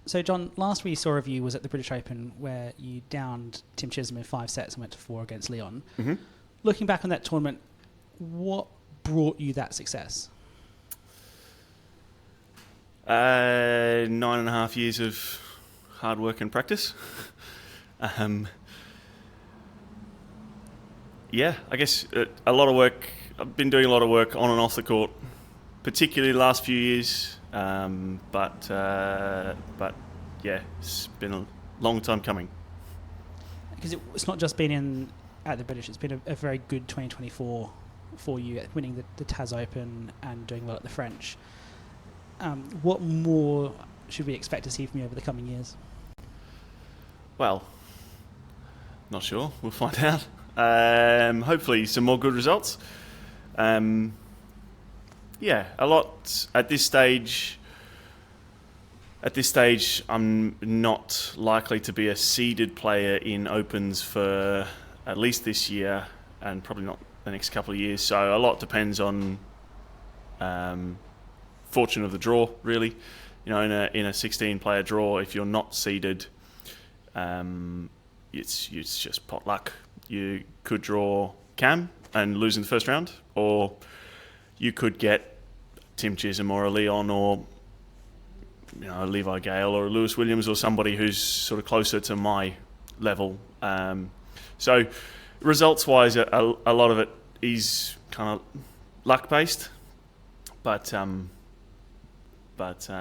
So, John, last we saw of you was at the British Open where you downed Tim Chisholm in 5 sets and went to 4 against Leon. Mm-hmm. Looking back on that tournament, what brought you that success? 9.5 years of hard work and practice. Yeah, I guess a lot of work. I've been doing a lot of work on and off the court, particularly the last few years. But yeah, it's been a long time coming. Because it's not just been at the British, it's been a very good 2024 for you, winning the Taz Open and doing well at the French. What more should we expect to see from you over the coming years? Well, not sure. We'll find out. Hopefully some more good results. Yeah, a lot at this stage. At this stage, I'm not likely to be a seeded player in Opens for at least this year and probably not the next couple of years. So a lot depends on fortune of the draw, really. You know, in a 16-player draw, if you're not seeded, it's just pot luck. You could draw Cam and lose in the first round, or you could get Tim Chisholm or a Leon or a Levi Gale or a Lewis Williams or somebody who's sort of closer to my level. So results-wise, a lot of it is kind of luck-based, but yeah,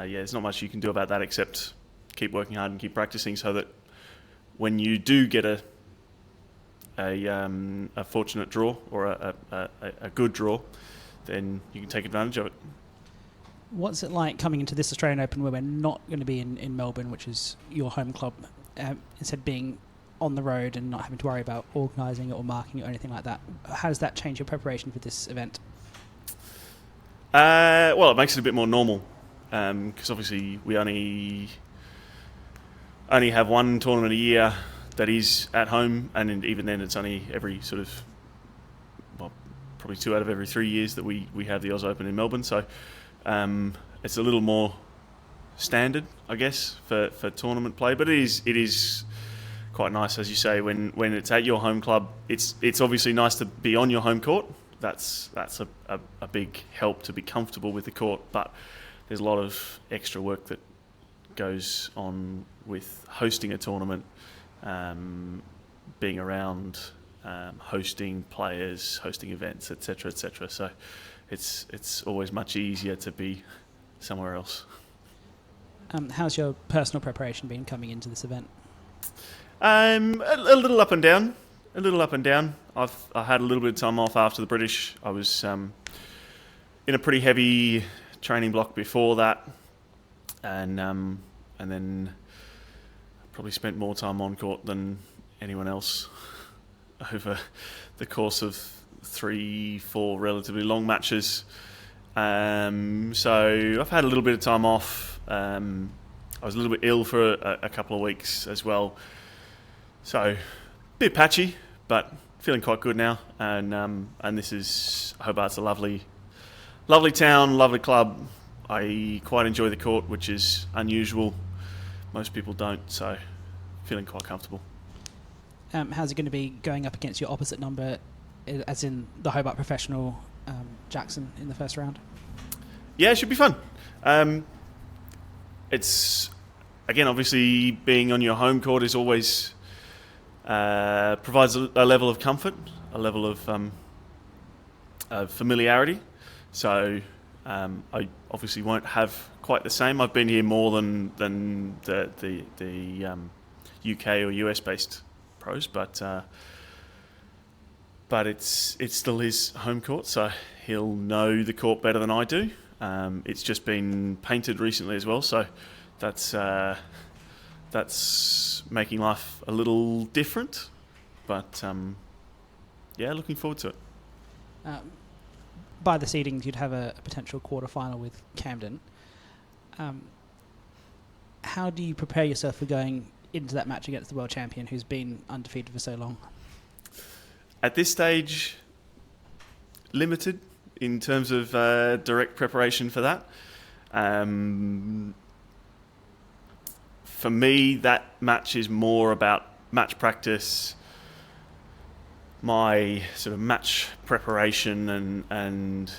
there's not much you can do about that except keep working hard and keep practicing so that when you do get a fortunate draw or a good draw, then you can take advantage of it. What's it like coming into this Australian Open where we're not going to be in Melbourne, which is your home club, instead being on the road and not having to worry about organising it or marking it or anything like that? How does that change your preparation for this event? Well, it makes it a bit more normal because obviously we only have one tournament a year that is at home, and even then it's only every sort of, well, probably 2 out of every 3 years that we have the Oz Open in Melbourne. So it's a little more standard, I guess, for tournament play. But it is quite nice, as you say, when it's at your home club. It's obviously nice to be on your home court. That's a big help to be comfortable with the court. But there's a lot of extra work that goes on with hosting a tournament, being around, hosting players, hosting events, etc., etc. So it's always much easier to be somewhere else. How's your personal preparation been coming into this event? A little up and down. A little up and down. I had a little bit of time off after the British. I was in a pretty heavy training block before that, and then probably spent more time on court than anyone else over the course of 3-4 relatively long matches. So I've had a little bit of time off. I was a little bit ill for a couple of weeks as well. So a bit patchy, but feeling quite good now. And this is Hobart's a lovely town, lovely club. I quite enjoy the court, which is unusual. Most people don't, so feeling quite comfortable. How's it going to be going up against your opposite number, as in the Hobart professional Jackson in the first round? Yeah, it should be fun. It's, again, obviously being on your home court is always provides a level of comfort, a level of familiarity. So I obviously won't have quite the same. I've been here more than the UK or US based pros, but it still his home court, so he'll know the court better than I do. It's just been painted recently as well, so that's making life a little different. But yeah, looking forward to it. By the seedings, you'd have a potential quarter-final with Camden. How do you prepare yourself for going into that match against the world champion who's been undefeated for so long? At this stage, limited in terms of direct preparation for that. for me, that match is more about match practice, my sort of match preparation and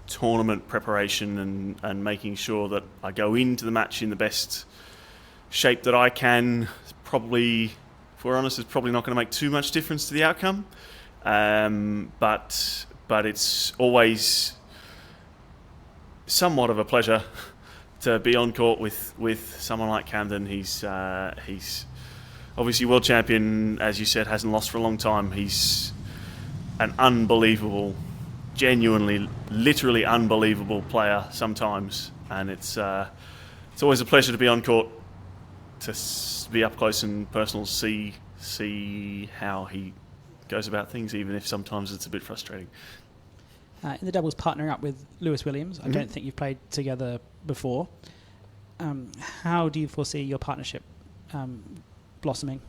tournament preparation, and making sure that I go into the match in the best shape that I can. Probably, if we're honest, it's probably not going to make too much difference to the outcome. But it's always somewhat of a pleasure to be on court with someone like Camden. He's obviously world champion, as you said, hasn't lost for a long time. He's an unbelievable, genuinely, literally unbelievable player sometimes, and it's always a pleasure to be on court, to be up close and personal, see how he goes about things, even if sometimes it's a bit frustrating. In the doubles, partnering up with Lewis Williams. I don't think you've played together before. How do you foresee your partnership blossoming?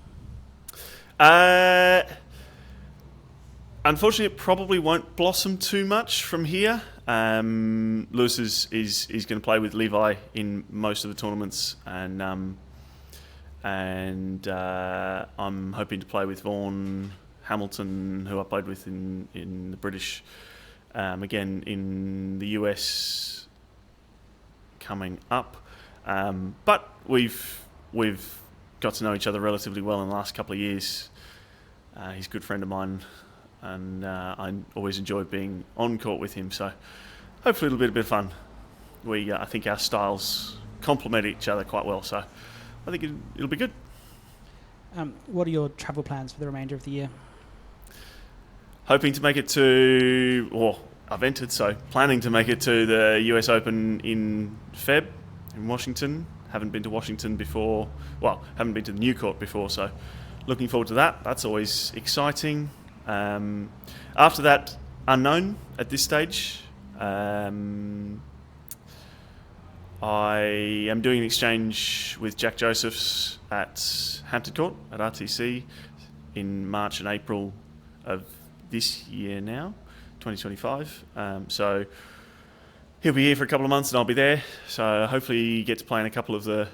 Unfortunately, it probably won't blossom too much from here. Lewis is going to play with Levi in most of the tournaments, and I'm hoping to play with Vaughan Hamilton, who I played with in the British. Again, in the US coming up. But we've got to know each other relatively well in the last couple of years. He's a good friend of mine, and I always enjoy being on court with him. So hopefully it'll be a bit of fun. I think our styles complement each other quite well. So I think it'll be good. What are your travel plans for the remainder of the year? Hoping to make it to, or I've entered, so planning to make it to the US Open in Feb in Washington. Haven't been to Washington before, haven't been to the New Court before, so looking forward to that. That's always exciting. After that, unknown at this stage. I am doing an exchange with Jack Josephs at Hampton Court at RTC in March and April of this year now, 2025. So he'll be here for a couple of months and I'll be there. So hopefully get to play in a couple of the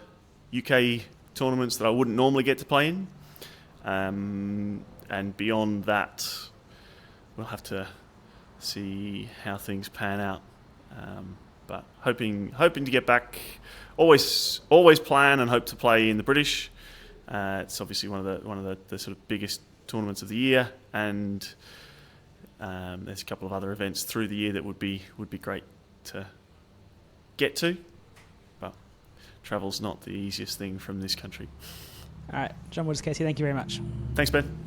UK tournaments that I wouldn't normally get to play in. And beyond that, we'll have to see how things pan out. But hoping to get back. Always plan and hope to play in the British. It's obviously one of the sort of biggest tournaments of the year, and there's a couple of other events through the year that would be great to get to, but travel's not the easiest thing from this country. All right, John Woods, Casey, thank you very much. Thanks, Ben.